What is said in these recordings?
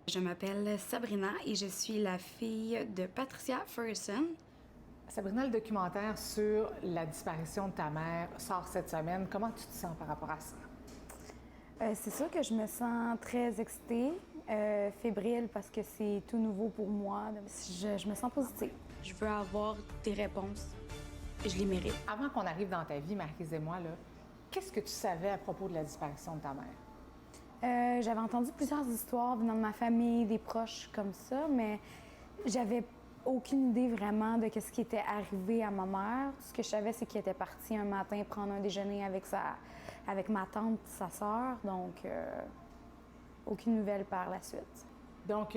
Je m'appelle Sabrina et je suis la fille de Patricia Ferguson. Sabrina, le documentaire sur la disparition de ta mère sort cette semaine. Comment tu te sens par rapport à ça? C'est sûr que je me sens très excitée, fébrile parce que c'est tout nouveau pour moi. Je me sens positive. Je veux avoir des réponses. Je les mérite. Avant qu'on arrive dans ta vie, Maryse et moi, qu'est-ce que tu savais à propos de la disparition de ta mère? J'avais entendu plusieurs histoires venant de ma famille, des proches comme ça, mais j'avais aucune idée vraiment de ce qui était arrivé à ma mère. Tout ce que je savais, c'est qu'elle était partie un matin prendre un déjeuner avec ma tante, sa sœur, donc aucune nouvelle par la suite. Donc,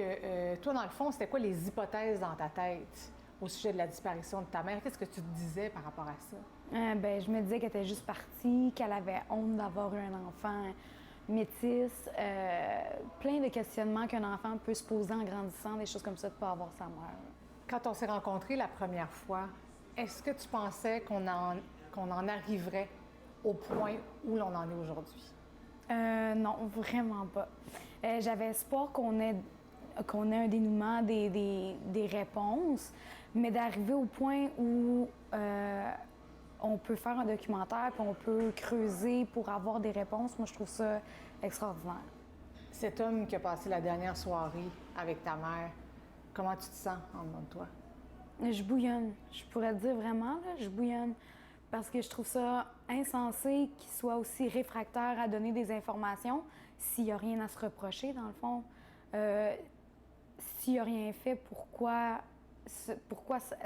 toi, dans le fond, c'était quoi les hypothèses dans ta tête au sujet de la disparition de ta mère? Qu'est-ce que tu te disais par rapport à ça? Je me disais qu'elle était juste partie, qu'elle avait honte d'avoir eu un enfant métisse, plein de questionnements qu'un enfant peut se poser en grandissant, des choses comme ça, de ne pas avoir sa mère. Quand on s'est rencontrés la première fois, est-ce que tu pensais qu'on en arriverait au point où l'on en est aujourd'hui? Non, vraiment pas. J'avais espoir qu'on ait un dénouement, des réponses, mais d'arriver au point où on peut faire un documentaire, puis on peut creuser pour avoir des réponses, moi je trouve ça extraordinaire. Cet homme qui a passé la dernière soirée avec ta mère, comment tu te sens en dedans de toi? Je bouillonne. Je pourrais te dire vraiment, là, je bouillonne. Parce que je trouve ça insensé qu'il soit aussi réfractaire à donner des informations s'il n'y a rien à se reprocher, dans le fond. S'il n'y a rien fait, pourquoi se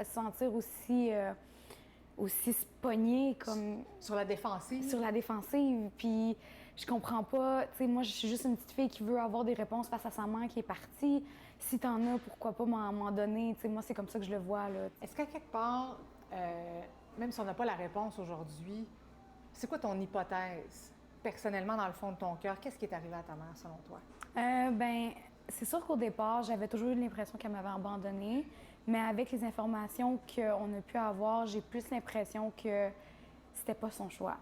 sentir aussi se pogner comme... Sur la défensive? Sur la défensive. Puis je comprends pas. Tu sais, moi, je suis juste une petite fille qui veut avoir des réponses face à sa mère qui est partie. Si t'en as, pourquoi pas m'en donner? Tu sais, moi, c'est comme ça que je le vois, là. Est-ce qu'à quelque part, même si on n'a pas la réponse aujourd'hui, c'est quoi ton hypothèse? Personnellement, dans le fond de ton cœur, qu'est-ce qui est arrivé à ta mère, selon toi? C'est sûr qu'au départ, j'avais toujours eu l'impression qu'elle m'avait abandonnée, mais avec les informations qu'on a pu avoir, j'ai plus l'impression que c'était pas son choix.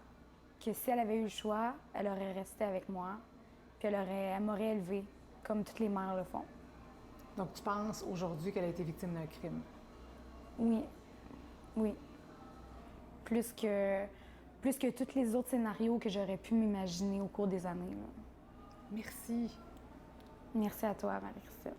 Que si elle avait eu le choix, elle aurait resté avec moi, puis elle m'aurait élevée, comme toutes les mères le font. Donc, tu penses aujourd'hui qu'elle a été victime d'un crime? Oui. Oui. Plus que tous les autres scénarios que j'aurais pu m'imaginer au cours des années, là. Merci. Merci à toi, Marie-Christine.